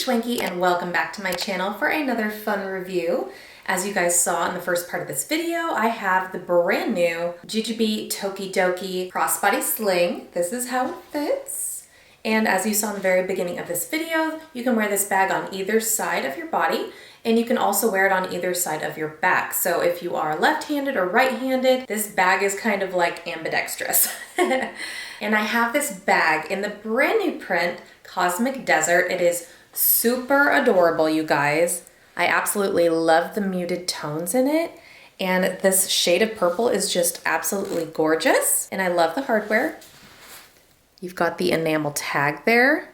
Kateschwanke and welcome back to my channel for another fun review. As you guys saw in the first part of this video, I have the brand new JuJuBe Tokidoki Crossbody Sling. This is how it fits. And as you saw in the very beginning of this video, you can wear this bag on either side of your body, and you can also wear it on either side of your back. So if you are left-handed or right-handed, this bag is kind of like ambidextrous. And I have this bag in the brand new print, Cosmic Desert. It is super adorable, you guys. I absolutely love the muted tones in it. And this shade of purple is just absolutely gorgeous. And I love the hardware. You've got the enamel tag there.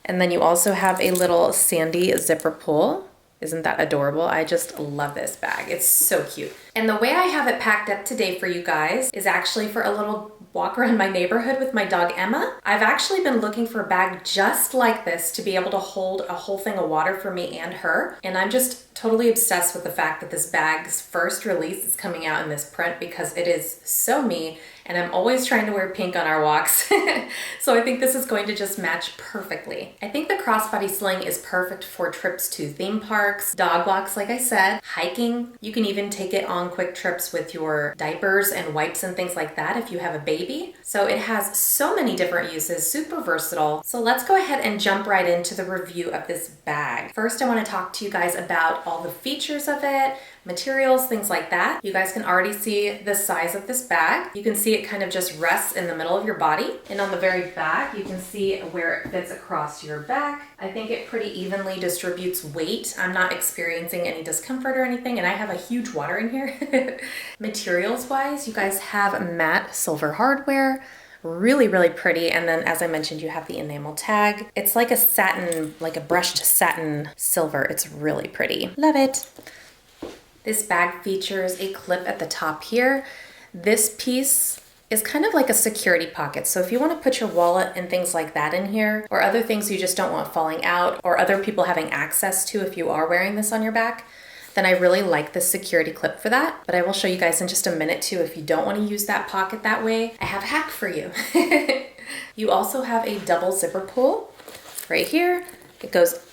And then you also have a little sandy zipper pull. Isn't that adorable? I just love this bag. It's so cute. And the way I have it packed up today for you guys is actually for a little walk around my neighborhood with my dog Emma. I've actually been looking for a bag just like this to be able to hold a whole thing of water for me and her. And I'm just totally obsessed with the fact that this bag's first release is coming out in this print because it is so me. And I'm always trying to wear pink on our walks. So I think this is going to just match perfectly. I think the Crossbody Sling is perfect for trips to theme parks, dog walks, like I said, hiking. You can even take it on quick trips with your diapers and wipes and things like that if you have a baby. So it has so many different uses, super versatile. So let's go ahead and jump right into the review of this bag. First, I want to talk to you guys about all the features of it, materials, things like that. You guys can already see the size of this bag. You can see it kind of just rests in the middle of your body. And on the very back, you can see where it fits across your back. I think it pretty evenly distributes weight. I'm not experiencing any discomfort or anything, and I have a huge water in here. Materials-wise, you guys have matte silver hardware. Really, really pretty. And then, as I mentioned, you have the enamel tag. It's like a satin, like a brushed satin silver. It's really pretty. Love it. This bag features a clip at the top here. This piece is kind of like a security pocket. So if you want to put your wallet and things like that in here, or other things you just don't want falling out, or other people having access to if you are wearing this on your back, then I really like this security clip for that. But I will show you guys in just a minute too, if you don't want to use that pocket that way, I have a hack for you. You also have a double zipper pull right here. It goes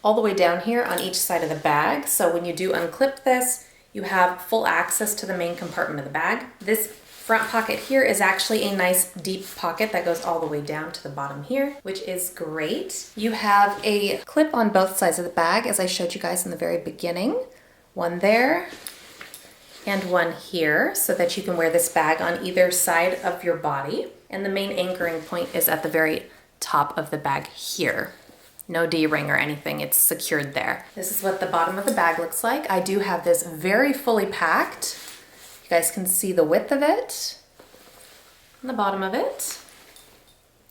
all the way down here on each side of the bag. So when you do unclip this, you have full access to the main compartment of the bag. This front pocket here is actually a nice deep pocket that goes all the way down to the bottom here, which is great. You have a clip on both sides of the bag, as I showed you guys in the very beginning. One there and one here, so that you can wear this bag on either side of your body. And the main anchoring point is at the very top of the bag here. No D-ring or anything, it's secured there. This is what the bottom of the bag looks like. I do have this very fully packed. You guys can see the width of it and the bottom of it.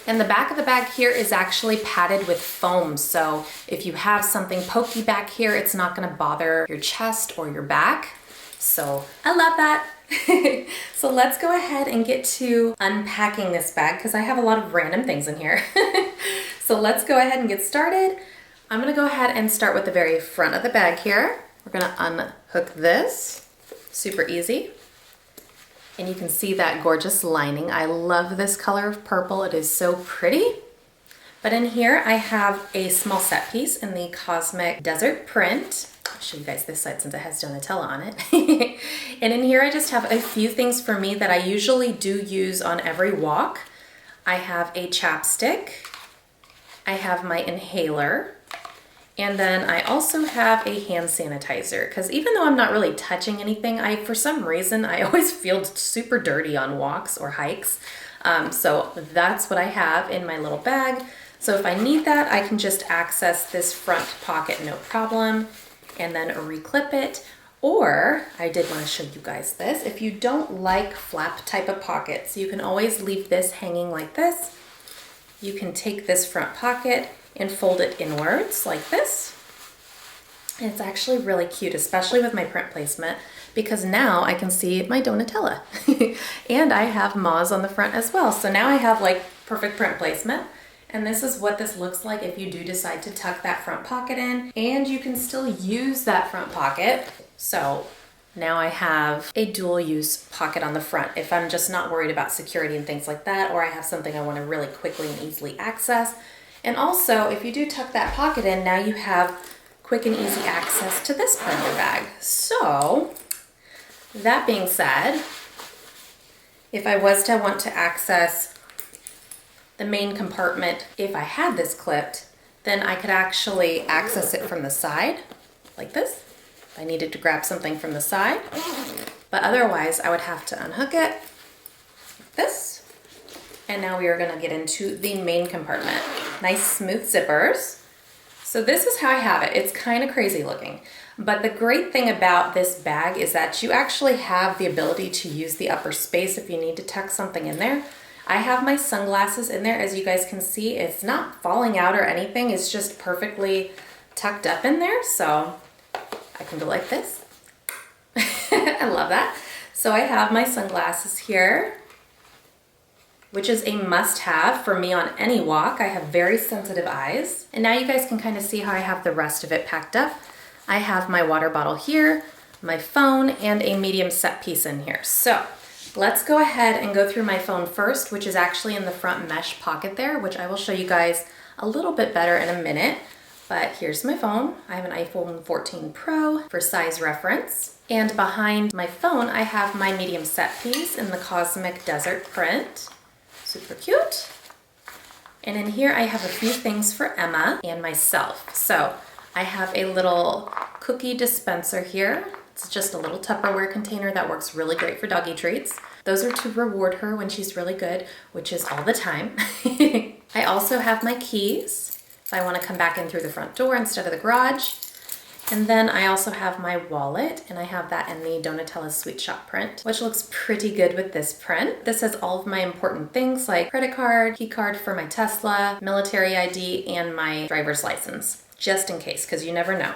And the back of the bag here is actually padded with foam. So if you have something pokey back here, it's not gonna bother your chest or your back. So I love that. So let's go ahead and get to unpacking this bag because I have a lot of random things in here. So let's go ahead and get started. I'm gonna go ahead and start with the very front of the bag here. We're gonna unhook this, super easy. And you can see that gorgeous lining. I love this color of purple. It is so pretty. But in here, I have a small set piece in the Cosmic Desert print. I'll show you guys this side since it has Donatella on it. And in here, I just have a few things for me that I usually do use on every walk. I have a chapstick. I have my inhaler. And then I also have a hand sanitizer because even though I'm not really touching anything, for some reason, I always feel super dirty on walks or hikes. So that's what I have in my little bag. So if I need that, I can just access this front pocket, no problem, and then reclip it. Or I did want to show you guys this. If you don't like flap type of pockets, you can always leave this hanging like this. You can take this front pocket and fold it inwards like this. And it's actually really cute, especially with my print placement, because now I can see my Donatella. And I have Moz on the front as well. So now I have like perfect print placement. And this is what this looks like if you do decide to tuck that front pocket in, and you can still use that front pocket. So now I have a dual use pocket on the front if I'm just not worried about security and things like that, or I have something I want to really quickly and easily access. And also, if you do tuck that pocket in, now you have quick and easy access to this part of your bag. So, that being said, if I was to want to access the main compartment, if I had this clipped, then I could actually access it from the side, like this, if I needed to grab something from the side. But otherwise, I would have to unhook it, like this. And now we are gonna get into the main compartment. Nice smooth zippers. So this is how I have it. It's kind of crazy looking. But the great thing about this bag is that you actually have the ability to use the upper space if you need to tuck something in there. I have my sunglasses in there, as you guys can see. It's not falling out or anything. It's just perfectly tucked up in there. So I can go like this. I love that. So I have my sunglasses here, which is a must-have for me on any walk. I have very sensitive eyes. And now you guys can kind of see how I have the rest of it packed up. I have my water bottle here, my phone, and a medium set piece in here. So let's go ahead and go through my phone first, which is actually in the front mesh pocket there, which I will show you guys a little bit better in a minute. But here's my phone. I have an iPhone 14 Pro for size reference. And behind my phone, I have my medium set piece in the Cosmic Desert print. Super cute. And in here, I have a few things for Emma and myself. So I have a little cookie dispenser here. It's just a little Tupperware container that works really great for doggy treats. Those are to reward her when she's really good, which is all the time. I also have my keys if I want to come back in through the front door instead of the garage. And then I also have my wallet, and I have that in the Donatella's Sweet Shop print, which looks pretty good with this print. This has all of my important things like credit card, key card for my Tesla, military ID, and my driver's license, just in case, because you never know.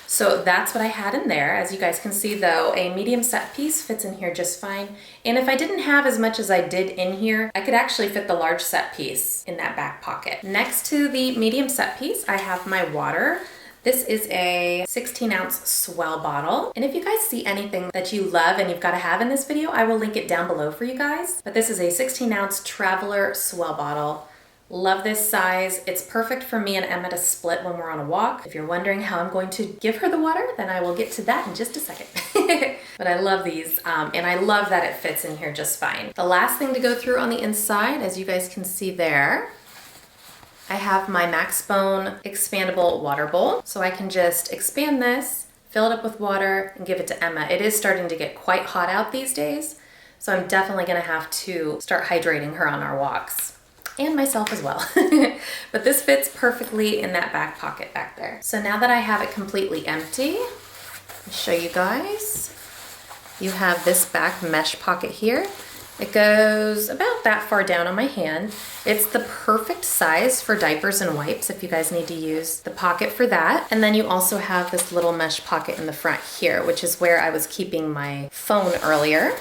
So that's what I had in there. As you guys can see though, a medium set piece fits in here just fine. And if I didn't have as much as I did in here, I could actually fit the large set piece in that back pocket. Next to the medium set piece, I have my water. This is a 16-ounce Swell bottle. And if you guys see anything that you love and you've got to have in this video, I will link it down below for you guys. But this is a 16-ounce Traveler Swell bottle. Love this size. It's perfect for me and Emma to split when we're on a walk. If you're wondering how I'm going to give her the water, then I will get to that in just a second. But I love these, and I love that it fits in here just fine. The last thing to go through on the inside, as you guys can see there, I have my Maxbone expandable water bowl. So I can just expand this, fill it up with water, and give it to Emma. It is starting to get quite hot out these days, so I'm definitely gonna have to start hydrating her on our walks. And myself as well. But this fits perfectly in that back pocket back there. So now that I have it completely empty, I'll show you guys. You have this back mesh pocket here. It goes about that far down on my hand. It's the perfect size for diapers and wipes if you guys need to use the pocket for that. And then you also have this little mesh pocket in the front here, which is where I was keeping my phone earlier.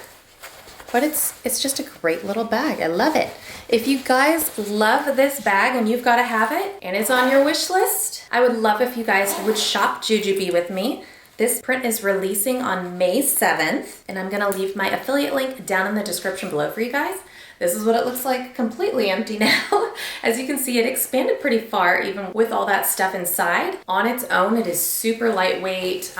But it's just a great little bag. I love it. If you guys love this bag and you've got to have it and it's on your wish list, I would love if you guys would shop JuJuBe with me. This print is releasing on May 7th, and I'm gonna leave my affiliate link down in the description below for you guys. This is what it looks like completely empty now. As you can see, it expanded pretty far even with all that stuff inside. On its own, it is super lightweight.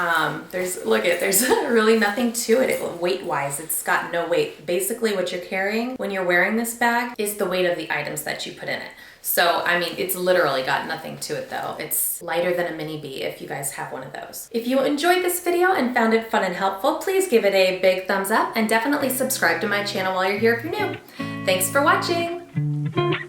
There's really nothing to it weight-wise. It's got no weight. Basically what you're carrying when you're wearing this bag is the weight of the items that you put in it. So, I mean, it's literally got nothing to it though. It's lighter than a mini bee if you guys have one of those. If you enjoyed this video and found it fun and helpful, please give it a big thumbs up and definitely subscribe to my channel while you're here if you're new. Thanks for watching.